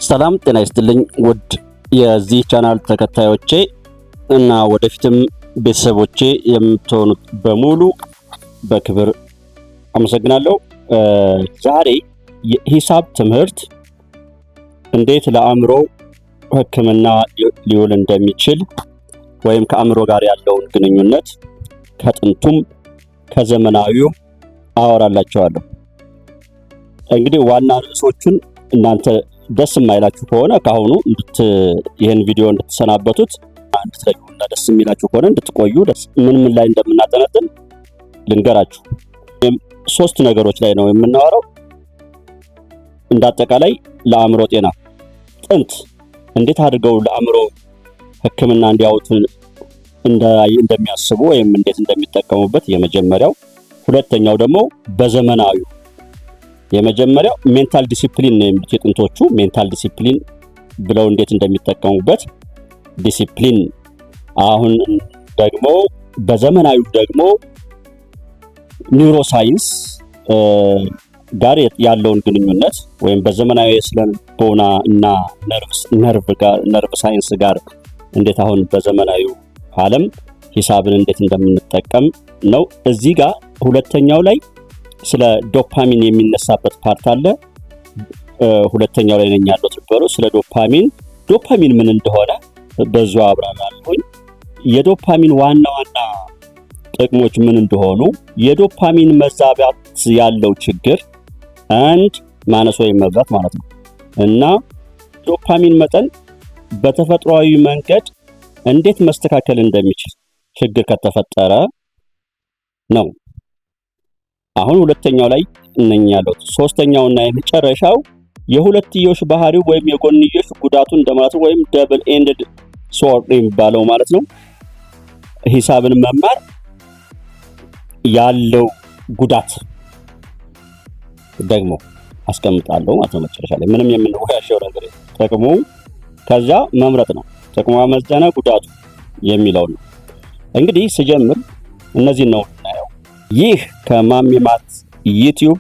ሰላም ጤና ይስጥልኝ ውድ የዚህ ቻናል ተከታዮቼ እና ወደፊትም ቤተሰቦቼ የምትሆኑት በሙሉ በክብር አመሰግናለሁ። ዛሬ የሂሳብ ትምህርት እንዴት ለአእምሮ ሕክምና ሊውል እንደሚችል ወይም ከአእምሮ ጋር ያለውን ግንኙነት ከጥንቱም ከዘመናዊው አወራላችኋለሁ። እንግዲህ ዋና ርዕሶቹን እናንተ ደስ የማይላችሁ ከሆነ ካሁኑ ይህን ቪዲዮ እንድትሰናበቱት እንድትለዩና ደስ የሚላችሁ ከሆነ እንድትቆዩ ምን ላይ እንደምናጠነጥን ልንገራችሁ። ሶስት ነገሮች ላይ ነው የምናወራው። እንዳጠቃላይ ለአእምሮ ጤና ጥንት እንዴት አድርገው ለአእምሮ ሕክምና እንዲያውጡ እንደሚያስቡ ወይም እንዴት እንደሚጠቀሙበት የመጀመሪያው። ሁለተኛው ደግሞ በዘመናዊ የመጀመሪያው ሜንታል ዲሲፕሊን ነው የሚሉት የጥንቶቹ ሜንታል ዲሲፕሊን ብለው እንዴት እንደሚጠቀሙበት ዲሲፕሊን። አሁን ደግሞ በዘመናዊ ደግሞ ኒውሮሳይንስ ጋር ያለውን ግንኙነት ወይም በዘመናዊ የስነልቦና እና ነርቭ ሳይንስ ጋር እንዴት አሁን በዘመናዊው ዓለም ሂሳብን እንዴት እንደምንጠቀም ነው። እዚህ ጋር ሁለተኛው ላይ ስለ ዶፓሚን የሚነሳበት ፓርት አለ። ሁለተኛው ላይ ነኝ ያለው ትበሩ ስለ ዶፓሚን ምን እንደሆነ በዚሁ አብራራለሁኝ። የዶፓሚን ዋና ጥቅሞች ምን እንደሆኑ፣ የዶፓሚን መዛባት ያለው ችግር አንድ ማነስ ወይም መብዛት ማለት ነው እና ዶፓሚን መጠን በተፈጥሯዊ መንገድ እንዴት መስተካከል እንደሚችል ችግር ከተፈጠረ ነው። አሁን ሁለተኛው ላይ ነኝ ያለው። ሶስተኛውና የመጨረሻው የሁለትዮሽ ባህሪው ወይም የጎንዮሽ ጉዳቱ እንደማለት ወይም ደብል ኤንድድ ሶርድ የሚባለው ማለት ነው። ሂሳብን መማር ያለው ጉዳት ደግሞ አስቀምጣለሁ ማለት ነው። መጨረሻ ላይ ምንም የምንወያየው ነገር ጥቅሙ ከዛ መምረጥ ነው። ጥቅሙ አመዘነ ጉዳቱ የሚለው ነው። እንግዲህ ስጀምር እነዚህ ነው እናየው። ይህ ከማሚ ማት ዩቲዩብ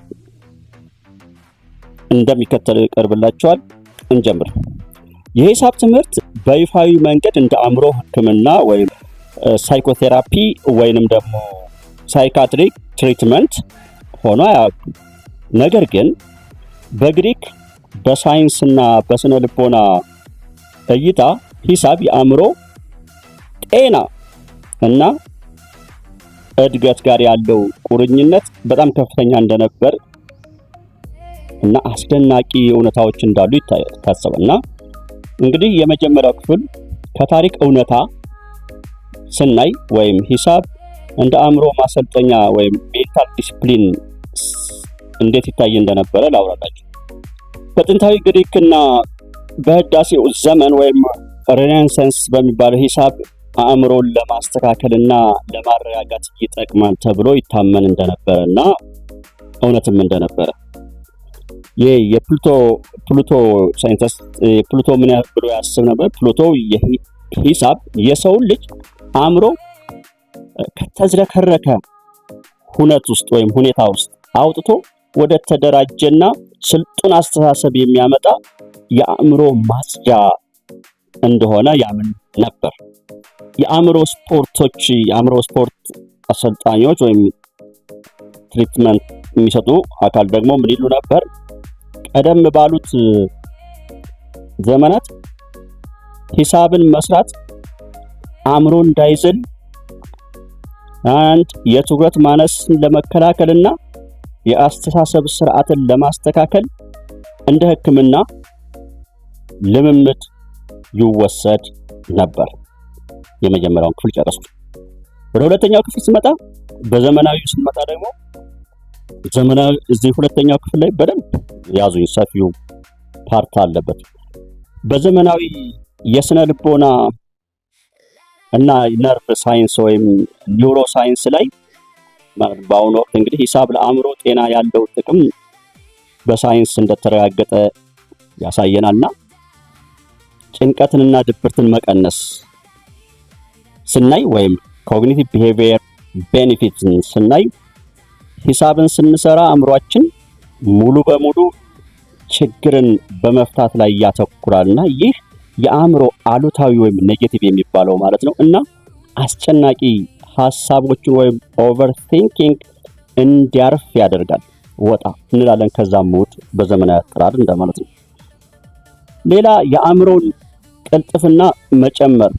እንደሚከተለው ይቀርብላችኋል። እንጀምር። የሂሳብ ትምህርት በይፋዊ መንገድ እንደ አእምሮ ሕክምና ወይም ሳይኮቴራፒ ወይንም ደግሞ ሳይካትሪክ ትሪትመንት ሆኖ አያውቅም። ነገር ግን በግሪክ በሳይንስና በስነ ልቦና እይታ ሂሳብ የአእምሮ ጤና እና እድገት ጋር ያለው ቁርኝነት በጣም ከፍተኛ እንደነበር እና አስደናቂ እውነታዎች እንዳሉ ይታሰባልና እንግዲህ የመጀመሪያው ክፍል ከታሪክ እውነታ ስናይ ወይም ሂሳብ እንደ አእምሮ ማሰልጠኛ ወይም ሜንታል ዲሲፕሊን እንዴት ይታይ እንደነበረ ላውራላችሁ። በጥንታዊ ግሪክና በህዳሴው ዘመን ወይም ሬኔሳንስ በሚባለው ሂሳብ አእምሮን ለማስተካከልና ለማረጋጋት ይጠቅማል ተብሎ ይታመን እንደነበረና እውነትም እንደነበረ ይሄ የፕሉቶ ሳይንቲስት ፕሉቶ ምን ብሎ ያስብ ነበር? ፕሉቶ ሂሳብ የሰው ልጅ አእምሮ ከተዝረከረከ ሁኔታ ውስጥ አውጥቶ ወደ ተደራጀና ስልጡን አስተሳሰብ የሚያመጣ የአእምሮ ማጽጃ እንደሆነ ያምን ነበር። የአእምሮ ስፖርት አሰልጣኞች ወይም ትሪትመንት የሚሰጡ አካል ደግሞ ምን ይሉ ነበር? ቀደም ባሉት ዘመናት ሂሳብን መስራት አእምሮ እንዳይዝል አንድ የትኩረት ማነስን ለመከላከልና የአስተሳሰብ ስርዓትን ለማስተካከል እንደ ሕክምና ልምምድ ይወሰድ ነበር። የመጀመሪያውን ክፍል ጨረስኩ። ወደ ሁለተኛው ክፍል ስመጣ ደግሞ ዘመናዊ እዚህ ሁለተኛው ክፍል ላይ በደንብ ያዙኝ፣ ሰፊው ፓርት አለበት። በዘመናዊ የስነ ልቦና እና ነርቭ ሳይንስ ወይም ኒውሮ ሳይንስ ላይ በአሁኑ ወቅት እንግዲህ ሂሳብ ለአእምሮ ጤና ያለው ጥቅም በሳይንስ እንደተረጋገጠ ያሳየናልና ጭንቀትንና ድብርትን መቀነስ ስናይ ወይም ኮግኒቲቭ ቢሄቪየር ቤኔፊትስ ስናይ ሂሳብን ስንሰራ አእምሯችን ሙሉ በሙሉ ችግርን በመፍታት ላይ ያተኩራልና ይህ የአእምሮ አሉታዊ ወይም ኔጌቲቭ የሚባለው ማለት ነው እና አስጨናቂ ሐሳቦችን ወይም ኦቨርቲንኪንግ እንዲያርፍ ያደርጋል። ወጣ እንላለን ከዛ ሙድ በዘመናዊ አጠራር እንደማለት ነው። ሌላ የአእምሮን ቅልጥፍና መጨመር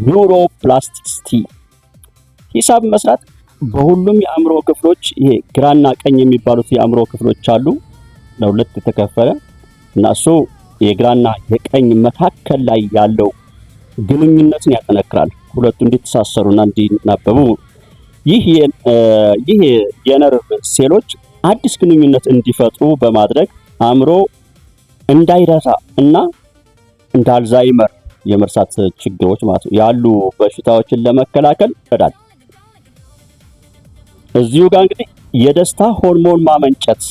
ኒውሮፕላስቲሲቲ ሂሳብ መስራት በሁሉም የአእምሮ ክፍሎች ይሄ ግራና ቀኝ የሚባሉት የአእምሮ ክፍሎች አሉ ለሁለት የተከፈለ እና እሱ የግራና የቀኝ መካከል ላይ ያለው ግንኙነትን ያጠነክራል። ሁለቱ እንዲተሳሰሩና እንዲናበቡ ይህ የነርቭ ሴሎች አዲስ ግንኙነት እንዲፈጥሩ በማድረግ አእምሮ እንዳይረሳ እና እንደ አልዛይመር የመርሳት ችግሮች ማለት ነው ያሉ በሽታዎችን ለመከላከል ይረዳል። እዚሁ ጋር እንግዲህ የደስታ ሆርሞን ማመንጨት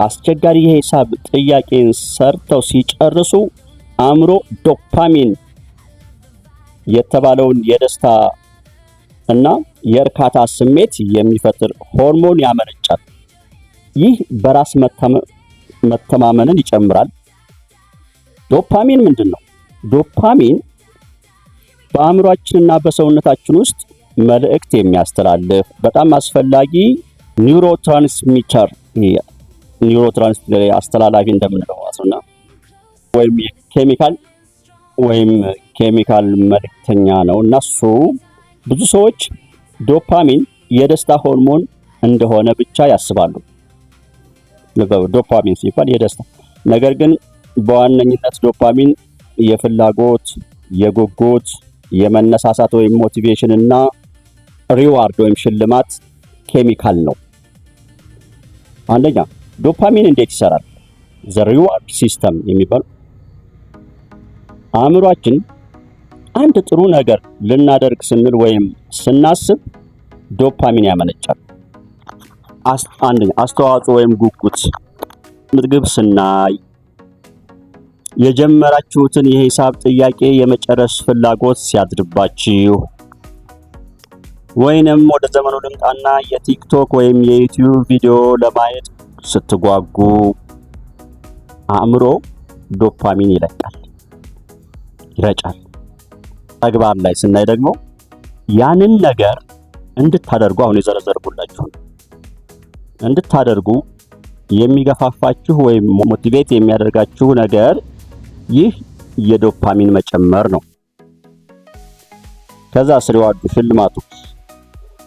አስቸጋሪ የሂሳብ ጥያቄን ሰርተው ሲጨርሱ አእምሮ ዶፓሚን የተባለውን የደስታ እና የእርካታ ስሜት የሚፈጥር ሆርሞን ያመነጫል። ይህ በራስ መተማመንን ይጨምራል። ዶፓሚን ምንድን ነው? ዶፓሚን በአእምሯችንና በሰውነታችን ውስጥ መልእክት የሚያስተላልፍ በጣም አስፈላጊ ኒውሮትራንስሚተር አስተላላፊ እንደምንለው ማለት ነውና ወይም ኬሚካል መልእክተኛ ነው እና እሱ ብዙ ሰዎች ዶፓሚን የደስታ ሆርሞን እንደሆነ ብቻ ያስባሉ። ዶፓሚን ሲባል የደስታ ነገር ግን በዋነኝነት ዶፓሚን የፍላጎት፣ የጉጉት፣ የመነሳሳት ወይም ሞቲቬሽን እና ሪዋርድ ወይም ሽልማት ኬሚካል ነው። አንደኛ ዶፓሚን እንዴት ይሰራል? ዘ ሪዋርድ ሲስተም የሚባለው አእምሯችን አንድ ጥሩ ነገር ልናደርግ ስንል ወይም ስናስብ ዶፓሚን ያመነጫል። አንደኛ አስተዋጽኦ ወይም ጉጉት፣ ምግብ ስናይ፣ የጀመራችሁትን የሂሳብ ጥያቄ የመጨረስ ፍላጎት ሲያድርባችሁ፣ ወይንም ወደ ዘመኑ ልምጣና የቲክቶክ ወይም የዩቲዩብ ቪዲዮ ለማየት ስትጓጉ አእምሮ ዶፓሚን ይረጫል። ተግባር ላይ ስናይ ደግሞ ያንን ነገር እንድታደርጉ አሁን የዘረዘርኩላችሁ እንድታደርጉ የሚገፋፋችሁ ወይም ሞቲቬት የሚያደርጋችሁ ነገር ይህ የዶፓሚን መጨመር ነው። ከዛ ሪዋርዱ ሽልማቱ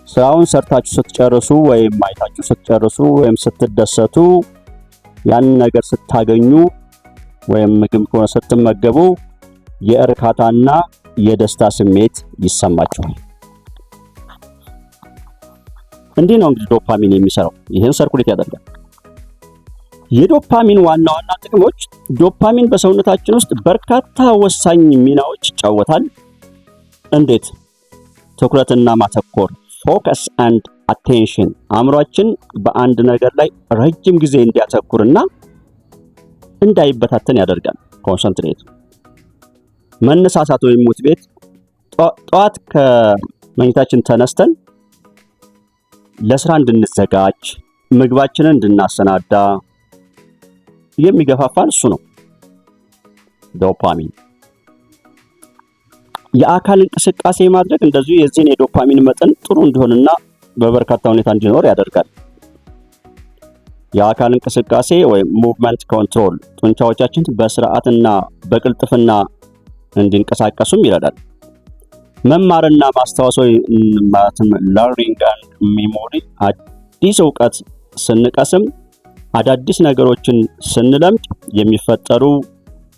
ስራውን ሰርታችሁ ስትጨርሱ ወይም አይታችሁ ስትጨርሱ ወይም ስትደሰቱ ያንን ነገር ስታገኙ ወይም ምግብ ከሆነ ስትመገቡ የእርካታና የደስታ ስሜት ይሰማችኋል። እንዲህ ነው እንግዲህ ዶፓሚን የሚሰራው። ይህን ሰርኩሌት ያደርጋል። የዶፓሚን ዋና ዋና ጥቅሞች ዶፓሚን በሰውነታችን ውስጥ በርካታ ወሳኝ ሚናዎች ይጫወታል። እንዴት? ትኩረትና ማተኮር ፎከስ ኤንድ አቴንሽን አእምሯችን በአንድ ነገር ላይ ረጅም ጊዜ እንዲያተኩርና እንዳይበታተን ያደርጋል። ኮንሰንትሬት መነሳሳት ወይም ሞቲቬት ጠዋት ከመኝታችን ተነስተን ለስራ እንድንዘጋጅ ምግባችንን እንድናሰናዳ የሚገፋፋን እሱ ነው ዶፓሚን። የአካል እንቅስቃሴ ማድረግ እንደዚሁ የዚህን የዶፓሚን መጠን ጥሩ እንዲሆንና በበርካታ ሁኔታ እንዲኖር ያደርጋል። የአካል እንቅስቃሴ ወይም ሙቭመንት ኮንትሮል ጡንቻዎቻችን በስርዓትና በቅልጥፍና እንዲንቀሳቀሱም ይረዳል። መማርና ማስታወስ ማለትም ለርኒንግ ኤንድ ሜሞሪ አዲስ ዕውቀት ስንቀስም አዳዲስ ነገሮችን ስንለምድ የሚፈጠሩ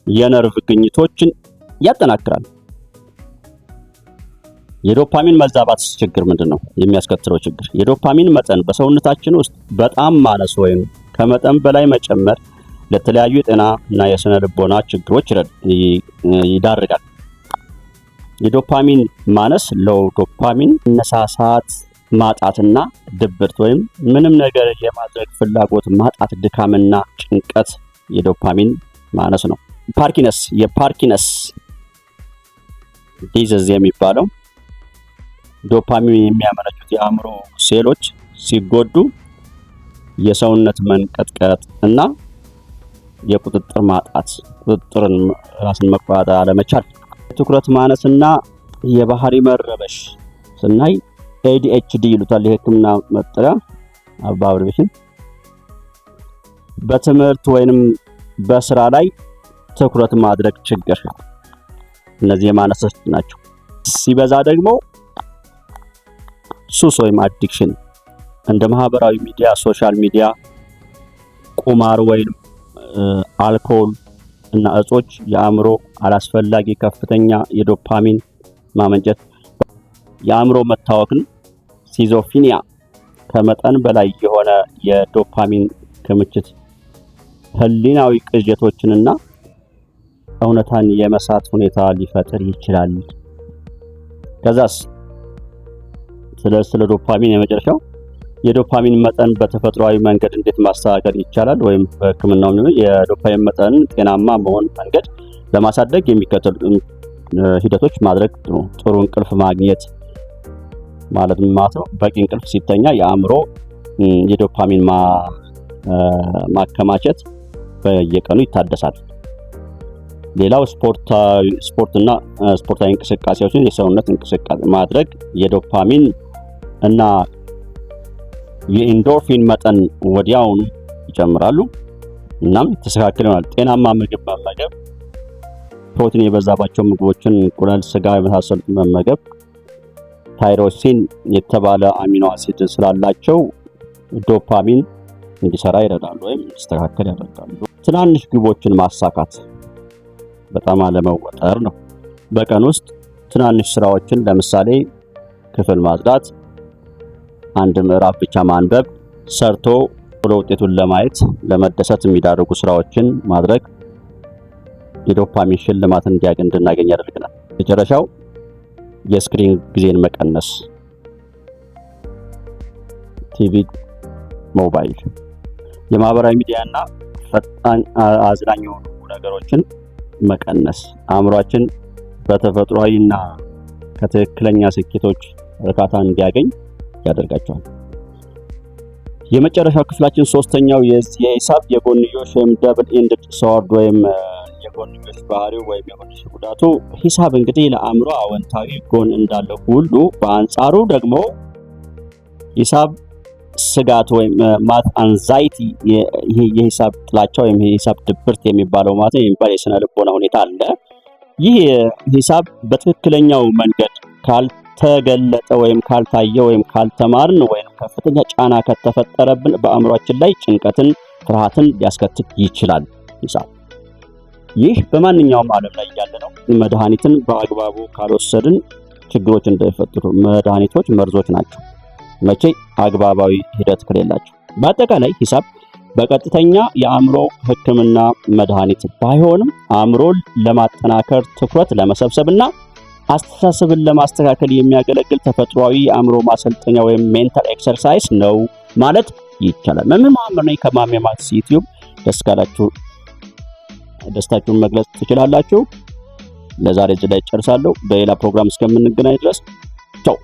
የነርቭ ግኝቶችን ያጠናክራል። የዶፓሚን መዛባት ችግር ምንድነው? የሚያስከትለው ችግር የዶፓሚን መጠን በሰውነታችን ውስጥ በጣም ማነስ ወይም ከመጠን በላይ መጨመር ለተለያዩ የጤና እና የስነ ልቦና ችግሮች ይዳርጋል። የዶፓሚን ማነስ ዶፓሚን መነሳሳት ማጣትና ድብርት ወይም ምንም ነገር የማድረግ ፍላጎት ማጣት፣ ድካምና ጭንቀት የዶፓሚን ማነስ ነው። የፓርኪንሰንስ ዲዚዝ የሚባለው ዶፓሚን የሚያመነጩት የአእምሮ ሴሎች ሲጎዱ የሰውነት መንቀጥቀጥ እና የቁጥጥር ማጣት፣ ራስን መቆጣጠር አለመቻል፣ የትኩረት ማነስና የባህሪ መረበሽ ስናይ ADHD ይሉታል የሕክምና መጠሪያ አብሪቬሽን። በትምህርት ወይንም በስራ ላይ ትኩረት ማድረግ ችግር፣ እነዚህ የማነሶች ናቸው። ሲበዛ ደግሞ ሱስ ወይም አዲክሽን እንደ ማህበራዊ ሚዲያ፣ ሶሻል ሚዲያ፣ ቁማር ወይም አልኮል እና እጾች የአእምሮ አላስፈላጊ ከፍተኛ የዶፓሚን ማመንጨት፣ የአእምሮ መታወክን ሲዞፍሪኒያ፣ ከመጠን በላይ የሆነ የዶፓሚን ክምችት ህሊናዊ ቅዠቶችንና እውነታን የመሳት ሁኔታ ሊፈጥር ይችላል። ከዛስ ስለ ዶፓሚን የመጨረሻው የዶፓሚን መጠን በተፈጥሯዊ መንገድ እንዴት ማስተካከል ይቻላል ወይም በሕክምናው የዶፓሚን መጠን ጤናማ መሆን መንገድ ለማሳደግ የሚከተሉ ሂደቶች ማድረግ ነው። ጥሩ እንቅልፍ ማግኘት ማለት ነው። በቂ እንቅልፍ ሲተኛ የአእምሮ የዶፓሚን ማከማቸት በየቀኑ ይታደሳል። ሌላው ስፖርትና ስፖርታዊ እንቅስቃሴዎችን የሰውነት እንቅስቃሴ ማድረግ የዶፓሚን እና የኢንዶርፊን መጠን ወዲያውኑ ይጨምራሉ። እናም የተስተካከለ ይሆናል። ጤናማ ምግብ መመገብ፣ ፕሮቲን የበዛባቸው ምግቦችን፣ እንቁላል፣ ስጋ የመሳሰሉት መመገብ ታይሮሲን የተባለ አሚኖ አሲድ ስላላቸው ዶፓሚን እንዲሰራ ይረዳሉ ወይም እንዲስተካከል ያደርጋሉ። ትናንሽ ግቦችን ማሳካት በጣም አለመወጠር ነው። በቀን ውስጥ ትናንሽ ስራዎችን ለምሳሌ ክፍል ማጽዳት፣ አንድ ምዕራፍ ብቻ ማንበብ፣ ሰርቶ ውጤቱን ለማየት ለመደሰት የሚዳርጉ ስራዎችን ማድረግ የዶፓሚን ሽልማት እንድናገኝ ያደርገናል። መጨረሻው የስክሪን ጊዜን መቀነስ፣ ቲቪ፣ ሞባይል፣ የማህበራዊ ሚዲያና ፈጣን አዝናኝ የሆኑ ነገሮችን መቀነስ አእምሯችን በተፈጥሯዊና ከትክክለኛ ስኬቶች እርካታ እንዲያገኝ ያደርጋቸዋል። የመጨረሻው ክፍላችን ሶስተኛው የሂሳብ የጎንዮሽ ወይም ደብል ኤንድድ ስዎርድ ወይም የጎንዮሽ ባህሪው ወይም የጎንዮሽ ጉዳቱ። ሂሳብ እንግዲህ ለአእምሮ አወንታዊ ጎን እንዳለው ሁሉ በአንጻሩ ደግሞ ሂሳብ ስጋት ወይም ማት አንዛይቲ የሂሳብ ጥላቻ ወይም የሂሳብ ድብርት የሚባለው ማለት የሚባል የስነ ልቦና ሁኔታ አለ። ይህ ሂሳብ በትክክለኛው መንገድ ካልተገለጠ ወይም ካልታየ ወይም ካልተማርን ወይም ከፍተኛ ጫና ከተፈጠረብን በአእምሯችን ላይ ጭንቀትን፣ ፍርሃትን ሊያስከትል ይችላል። ሂሳብ ይህ በማንኛውም ዓለም ላይ ያለ ነው። መድኃኒትን በአግባቡ ካልወሰድን ችግሮች እንዳይፈጠሩ መድኃኒቶች መርዞች ናቸው መቼ አግባባዊ ሂደት ከሌላቸው። በአጠቃላይ ሂሳብ በቀጥተኛ የአእምሮ ሕክምና መድኃኒት ባይሆንም አእምሮን ለማጠናከር ትኩረት ለመሰብሰብና አስተሳሰብን ለማስተካከል የሚያገለግል ተፈጥሯዊ የአእምሮ ማሰልጠኛ ወይም ሜንታል ኤክሰርሳይዝ ነው ማለት ይቻላል። መምህር መሐመድ ነኝ ከማሜ ማትስ ዩቲዩብ። ደስ ካላችሁ ደስታችሁን መግለጽ ትችላላችሁ። ለዛሬ እዚህ ላይ ጨርሳለሁ። በሌላ ፕሮግራም እስከምንገናኝ ድረስ ቻው።